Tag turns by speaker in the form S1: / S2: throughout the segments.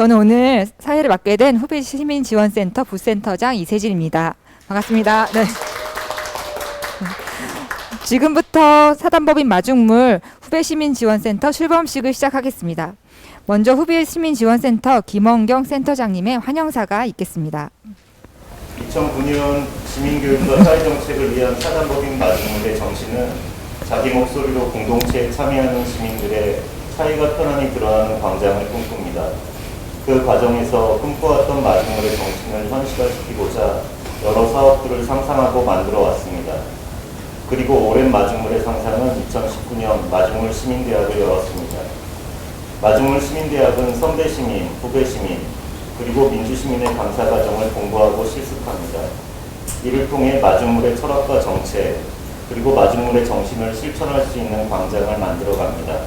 S1: 저는 오늘 사회를 맡게 된 후배 시민지원센터 부센터장 이세진입니다. 반갑습니다. 네. 지금부터 사단법인 마중물 후배시민지원센터 출범식을 시작하겠습니다. 먼저 후배시민지원센터 김원경 센터장님의 환영사가 있겠습니다.
S2: 2009년 시민교육과 사회정책을 위한 사단법인 마중물의 정신은 자기 목소리로 공동체에 참여하는 시민들의 사회가 편안히 들어가는 광장을 꿈꿉니다. 그 과정에서 꿈꿔왔던 마중물의 정신을 현실화시키고자 여러 사업들을 상상하고 만들어 왔습니다. 그리고 오랜 마중물의 상상은 2019년 마중물 시민대학을 열었습니다. 마중물 시민대학은 선배 시민, 후배 시민, 그리고 민주시민의 감사 과정을 공부하고 실습합니다. 이를 통해 마중물의 철학과 정책, 그리고 마중물의 정신을 실천할 수 있는 광장을 만들어 갑니다.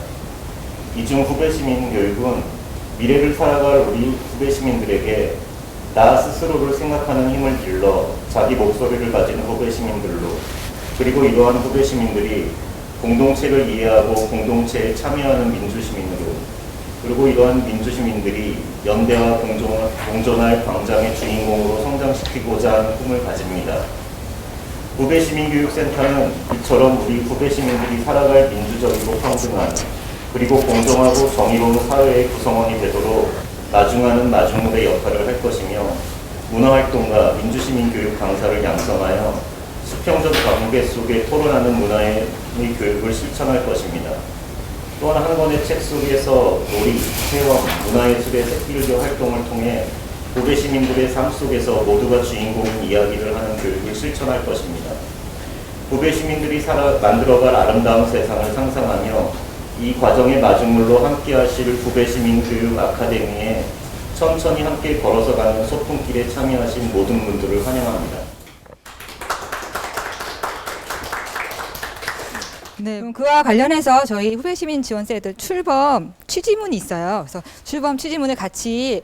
S2: 이중 후배 시민 교육은 미래를 살아갈 우리 후배 시민들에게 나 스스로를 생각하는 힘을 길러 자기 목소리를 가진 후배 시민들로, 그리고 이러한 후배 시민들이 공동체를 이해하고 공동체에 참여하는 민주시민으로, 그리고 이러한 민주시민들이 연대와 공존할 광장의 주인공으로 성장시키고자 하는 꿈을 가집니다. 후배시민교육센터는 이처럼 우리 후배시민들이 살아갈 민주적이고 평등한, 그리고 공정하고 정의로운 사회의 구성원이 되도록 마중하는 마중물의 역할을 할 것이며, 문화활동가, 민주시민교육 강사를 양성하여 수평적 관계 속에 토론하는 문화의 교육을 실천할 것입니다. 또한 한 권의 책 속에서 놀이, 체험, 문화예술의 새길교 활동을 통해 후배 시민들의 삶 속에서 모두가 주인공인 이야기를 하는 교육을 실천할 것입니다. 후배 시민들이 만들어갈 아름다운 세상을 상상하며 이 과정의 마중물로 함께 하실 후배 시민 교육 아카데미에 천천히 함께 걸어서 가는 소풍길에 참여하신 모든 분들을 환영합니다.
S1: 네, 그럼 그와 관련해서 저희 후배시민지원센터 출범 취지문이 있어요. 그래서 출범 취지문을 같이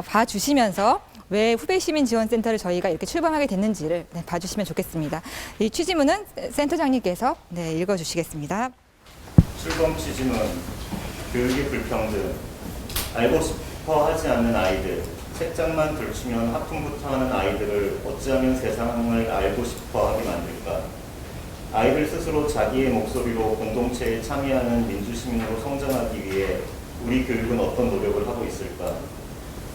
S1: 봐주시면서 왜 후배시민지원센터를 저희가 이렇게 출범하게 됐는지를 봐주시면 좋겠습니다. 이 취지문은 센터장님께서 읽어주시겠습니다.
S2: 출범 취지문, 교육의 불평등, 알고 싶어 하지 않는 아이들, 책장만 들추면 하품부터 하는 아이들을 어찌하면 세상을 알고 싶어 하게 만들까? 아이들 스스로 자기의 목소리로 공동체에 참여하는 민주시민으로 성장하기 위해 우리 교육은 어떤 노력을 하고 있을까?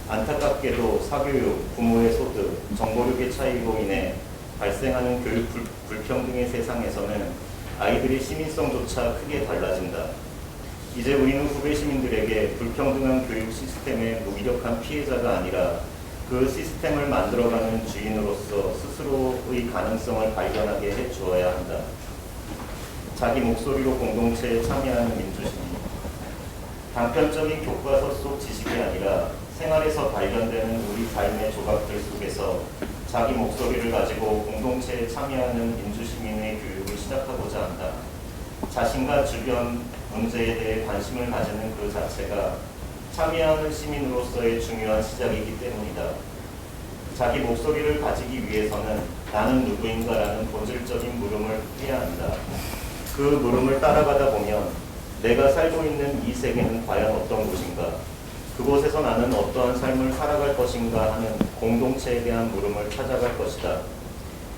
S2: 안타깝게도 사교육, 부모의 소득, 정보력의 차이로 인해 발생하는 교육 불평등의 세상에서는 아이들의 시민성조차 크게 달라진다. 이제 우리는 후배 시민들에게 불평등한 교육 시스템의 무기력한 피해자가 아니라 그 시스템을 만들어가는 주인으로서 스스로의 가능성을 발견하게 해주어야 한다. 자기 목소리로 공동체에 참여하는 민주시민. 단편적인 교과서 속 지식이 아니라 생활에서 발견되는 우리 삶의 조각들 속에서 자기 목소리를 가지고 공동체에 참여하는 민주시민의 교육을 시작하고자 한다. 자신과 주변 문제에 대해 관심을 가지는 그 자체가 참여하는 시민으로서의 중요한 시작이기 때문이다. 자기 목소리를 가지기 위해서는 나는 누구인가라는 본질적인 물음을 해야 한다. 그 물음을 따라가다 보면 내가 살고 있는 이 세계는 과연 어떤 곳인가? 그곳에서 나는 어떠한 삶을 살아갈 것인가 하는 공동체에 대한 물음을 찾아갈 것이다.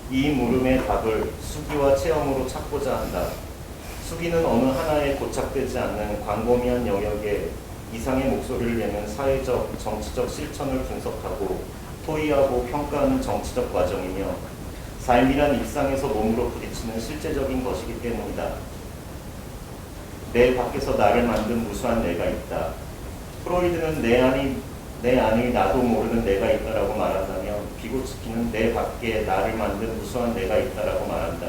S2: 이 물음의 답을 수기와 체험으로 찾고자 한다. 수기는 어느 하나에 고착되지 않는 광범위한 영역에 이상의 목소리를 내는 사회적, 정치적 실천을 분석하고 토의하고 평가하는 정치적 과정이며, 삶이란 일상에서 몸으로 부딪히는 실제적인 것이기 때문이다. 내 밖에서 나를 만든 무수한 내가 있다. 프로이드는 내 안에 나도 모르는 내가 있다라고 말한다며, 비고츠키는 내 밖에 나를 만든 무수한 내가 있다라고 말한다.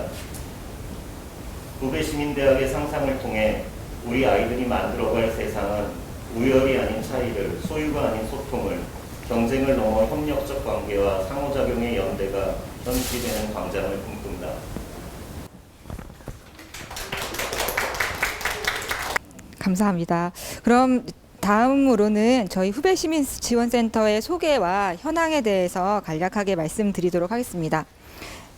S2: 후배시민대학의 상상을 통해 우리 아이들이 만들어갈 세상은 우열이 아닌 차이를, 소유가 아닌 소통을, 경쟁을 넘어 협력적 관계와 상호작용의 연대가 현실되는 광장을 꿈꾼다.
S1: 감사합니다. 그럼 다음으로는 저희 후배시민지원센터의 소개와 현황에 대해서 간략하게 말씀드리도록 하겠습니다.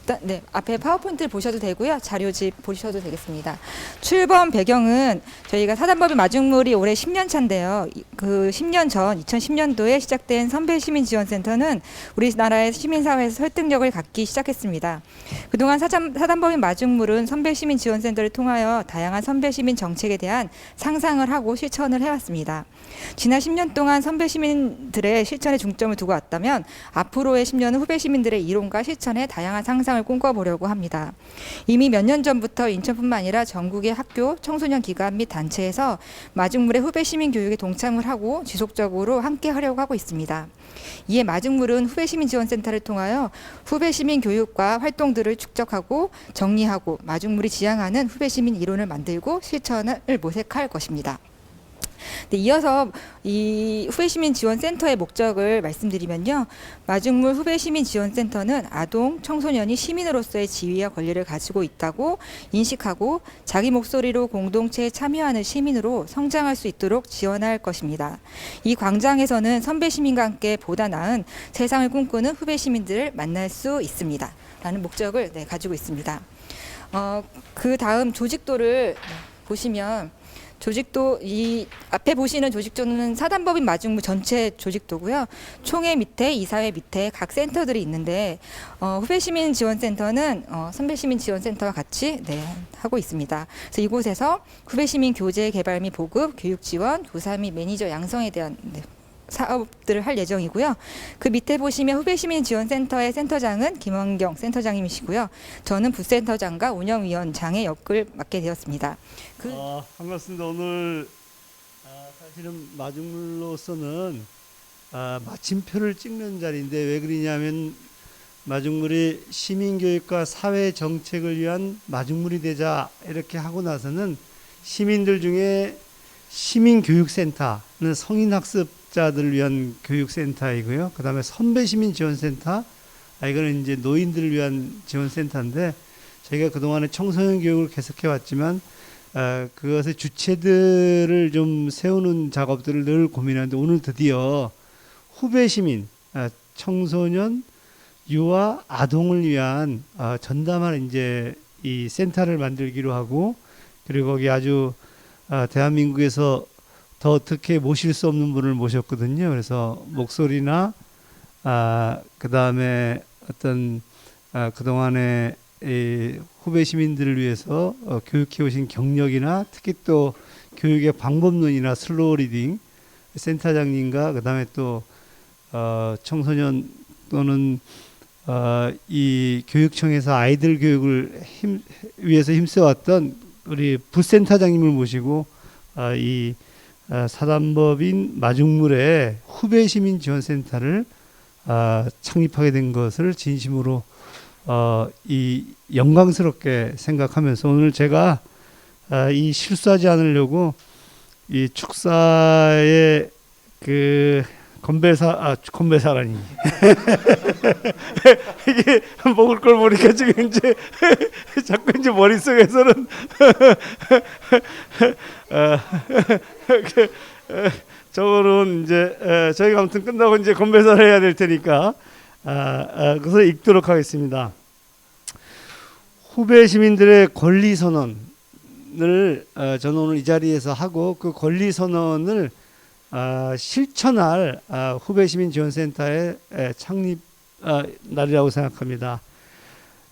S1: 일단 앞에 파워포인트를 보셔도 되고요. 자료집 보셔도 되겠습니다. 출범 배경은 저희가 사단법인 마중물이 올해 10년 차인데요. 그 10년 전 2010년도에 시작된 선배시민지원센터는 우리나라의 시민사회에서 설득력을 갖기 시작했습니다. 그동안 사단법인 마중물은 선배시민지원센터를 통하여 다양한 선배시민 정책에 대한 상상을 하고 실천을 해왔습니다. 지난 10년 동안 선배시민들의 실천에 중점을 두고 왔다면 앞으로의 10년은 후배시민들의 이론과 실천에 다양한 상상을 꿈꿔보려고 합니다. 이미 몇 년 전부터 인천뿐만 아니라 전국의 학교, 청소년 기관 및 단체에서 마중물의 후배시민 교육에 동참을 하고 지속적으로 함께 하려고 하고 있습니다. 이에 마중물은 후배시민지원센터를 통하여 후배시민 교육과 활동들을 축적하고 정리하고 마중물이 지향하는 후배시민 이론을 만들고 실천을 모색할 것입니다. 네, 이어서 이 후배시민지원센터의 목적을 말씀드리면요. 마중물 후배시민지원센터는 아동, 청소년이 시민으로서의 지위와 권리를 가지고 있다고 인식하고 자기 목소리로 공동체에 참여하는 시민으로 성장할 수 있도록 지원할 것입니다. 이 광장에서는 선배시민과 함께 보다 나은 세상을 꿈꾸는 후배시민들을 만날 수 있습니다. 라는 목적을 가지고 있습니다. 그 다음 조직도를 보시면 조직도 이 앞에 보시는 조직도는 사단법인 마중물 전체 조직도고요. 총회 밑에 이사회 밑에 각 센터들이 있는데 후배시민지원센터는 선배시민지원센터와 같이 하고 있습니다. 그래서 이곳에서 후배시민 교재 개발 및 보급, 교육 지원, 교사 및 매니저 양성에 대한 사업들을 할 예정이고요. 그 밑에 보시면 후배시민지원센터의 센터장은 김원경 센터장님이시고요. 저는 부센터장과 운영위원장의 역을 맡게 되었습니다.
S3: 반갑습니다. 오늘 사실은 마중물로서는 마침표를 찍는 자리인데 왜 그러냐면 마중물이 시민교육과 사회정책을 위한 마중물이 되자 이렇게 하고 나서는 시민들 중에 시민교육센터는 성인학습자들을 위한 교육센터이고요. 그 다음에 선배시민지원센터, 이거는 이제 노인들을 위한 지원센터인데 저희가 그동안에 청소년 교육을 계속해 왔지만 그것의 주체들을 좀 세우는 작업들을 늘 고민하는데 오늘 드디어 후배시민, 청소년, 유아, 아동을 위한 전담한 이제 이 센터를 만들기로 하고 그리고 거기 아주 대한민국에서 더 어떻게 모실 수 없는 분을 모셨거든요. 그래서 목소리나 그 다음에 어떤 그동안에 이 후배 시민들을 위해서 교육해 오신 경력이나 특히 또 교육의 방법론이나 슬로우 리딩 센터장님과 그 다음에 또 청소년 또는 이 교육청에서 아이들 교육을 위해서 힘써왔던 우리 부센터장님을 모시고 이 사단법인 마중물의 후배시민지원센터를 창립하게 된 것을 진심으로 이 영광스럽게 생각하면서 오늘 제가 이 실수하지 않으려고 이 축사의 그 건배사라니 이게 먹을 걸 보니까 지금 이제 자꾸 이제 머릿속에서는 저거는 이제 저희가 아무튼 끝나고 이제 건배사를 해야 될 테니까 그것을 읽도록 하겠습니다. 후배 시민들의 권리 선언을 저는 오늘 이 자리에서 하고 그 권리 선언을 실천할 후배시민지원센터의 창립 날이라고 생각합니다.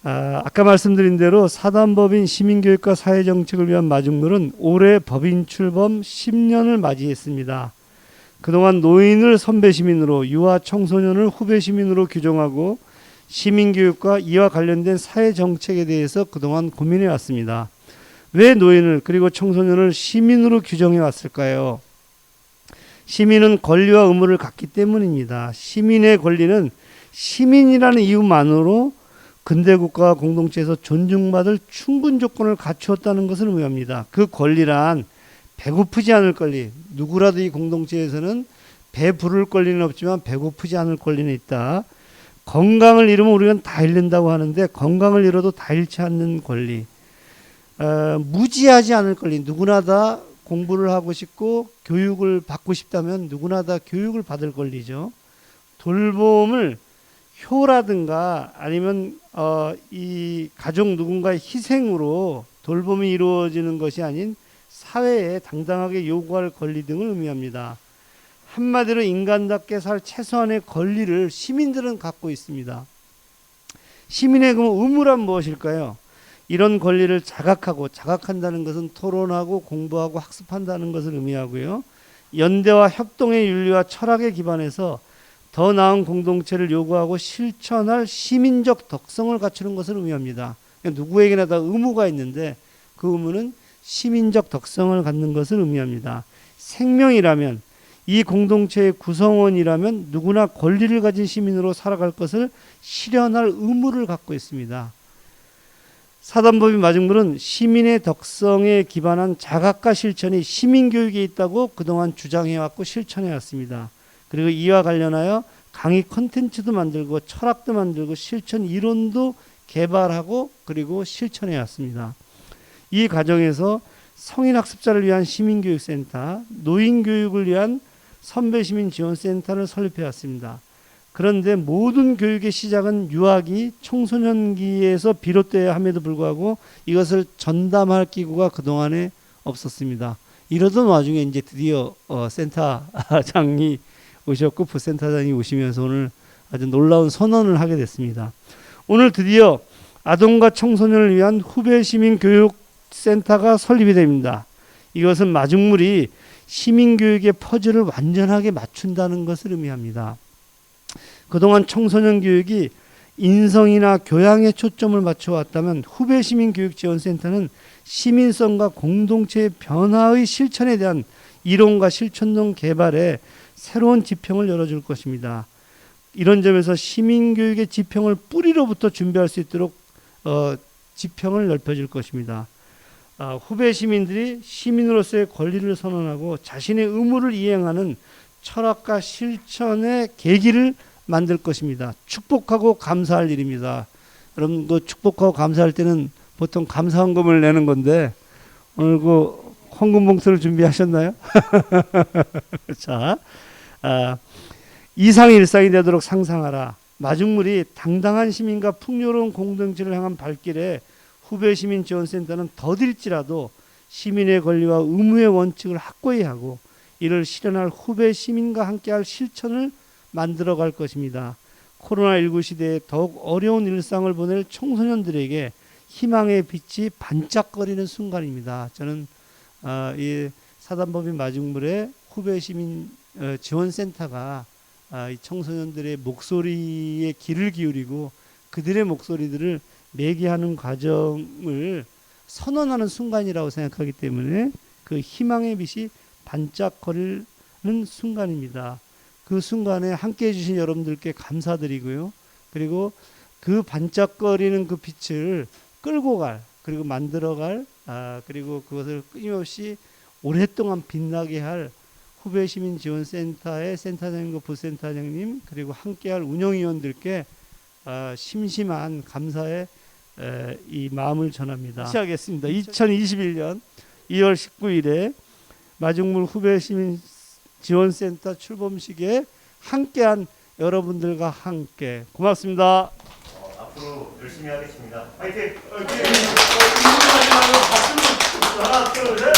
S3: 아까 말씀드린 대로 사단법인 시민교육과 사회정책을 위한 마중물은 올해 법인 출범 10년을 맞이했습니다. 그동안 노인을 선배시민으로 유아 청소년을 후배시민으로 규정하고 시민교육과 이와 관련된 사회정책에 대해서 그동안 고민해 왔습니다. 왜 노인을 그리고 청소년을 시민으로 규정해 왔을까요? 시민은 권리와 의무를 갖기 때문입니다. 시민의 권리는 시민이라는 이유만으로 근대국가와 공동체에서 존중받을 충분 조건을 갖추었다는 것을 의미합니다. 그 권리란 배고프지 않을 권리, 누구라도 이 공동체에서는 배 부를 권리는 없지만 배고프지 않을 권리는 있다. 건강을 잃으면 우리는 다 잃는다고 하는데 건강을 잃어도 다 잃지 않는 권리, 무지하지 않을 권리, 누구나 다 공부를 하고 싶고 교육을 받고 싶다면 누구나 다 교육을 받을 권리죠. 돌봄을 효라든가 아니면 이 가족 누군가의 희생으로 돌봄이 이루어지는 것이 아닌 사회에 당당하게 요구할 권리 등을 의미합니다. 한마디로 인간답게 살 최소한의 권리를 시민들은 갖고 있습니다. 시민의 그럼 의무란 무엇일까요? 이런 권리를 자각한다는 것은 토론하고 공부하고 학습한다는 것을 의미하고요. 연대와 협동의 윤리와 철학에 기반해서 더 나은 공동체를 요구하고 실천할 시민적 덕성을 갖추는 것을 의미합니다. 누구에게나 다 의무가 있는데 그 의무는 시민적 덕성을 갖는 것을 의미합니다. 생명이라면, 이 공동체의 구성원이라면 누구나 권리를 가진 시민으로 살아갈 것을 실현할 의무를 갖고 있습니다. 사단법인 마중물은 시민의 덕성에 기반한 자각과 실천이 시민교육에 있다고 그동안 주장해왔고 실천해왔습니다. 그리고 이와 관련하여 강의 콘텐츠도 만들고 철학도 만들고 실천 이론도 개발하고 그리고 실천해왔습니다. 이 과정에서 성인학습자를 위한 시민교육센터, 노인교육을 위한 선배시민지원센터를 설립해왔습니다. 그런데 모든 교육의 시작은 유아기, 청소년기에서 비롯되어야 함에도 불구하고 이것을 전담할 기구가 그동안에 없었습니다. 이러던 와중에 이제 드디어 센터장이 오셨고 부센터장이 오시면서 오늘 아주 놀라운 선언을 하게 됐습니다. 오늘 드디어 아동과 청소년을 위한 후배 시민 교육 센터가 설립이 됩니다. 이것은 마중물이 시민교육의 퍼즐을 완전하게 맞춘다는 것을 의미합니다. 그동안 청소년 교육이 인성이나 교양에 초점을 맞춰왔다면 후배 시민교육지원센터는 시민성과 공동체의 변화의 실천에 대한 이론과 실천론 개발에 새로운 지평을 열어줄 것입니다. 이런 점에서 시민교육의 지평을 뿌리로부터 준비할 수 있도록 지평을 넓혀줄 것입니다. 후배 시민들이 시민으로서의 권리를 선언하고 자신의 의무를 이행하는 철학과 실천의 계기를 만들 것입니다. 축복하고 감사할 일입니다. 여러분, 그 축복하고 감사할 때는 보통 감사헌금을 내는 건데 오늘 그 헌금 봉투를 준비하셨나요? 자, 이상의 일상이 되도록 상상하라. 마중물이 당당한 시민과 풍요로운 공동체를 향한 발길에 후배 시민 지원센터는 더딜지라도 시민의 권리와 의무의 원칙을 확고히 하고 이를 실현할 후배 시민과 함께할 실천을 만들어갈 것입니다. 코로나19 시대에 더욱 어려운 일상을 보낼 청소년들에게 희망의 빛이 반짝거리는 순간입니다. 저는 이 사단법인 마중물의 후배 시민 지원센터가 이 청소년들의 목소리에 귀를 기울이고 그들의 목소리들을 매개하는 과정을 선언하는 순간이라고 생각하기 때문에 그 희망의 빛이 반짝거리는 순간입니다. 그 순간에 함께해 주신 여러분들께 감사드리고요. 그리고 그 반짝거리는 그 빛을 끌고 갈, 그리고 만들어갈, 그리고 그것을 끊임없이 오랫동안 빛나게 할 후배 시민지원센터의 센터장님과 부센터장님 그리고 함께할 운영위원들께 심심한 감사의 이 마음을 전합니다. 시작하겠습니다. 2021년 2월 19일에 마중물 후배 시민 지원센터 출범식에 함께한 여러분들과 함께 고맙습니다.
S2: 앞으로 열심히 하겠습니다. 화이팅!
S3: 하나, 둘, 셋.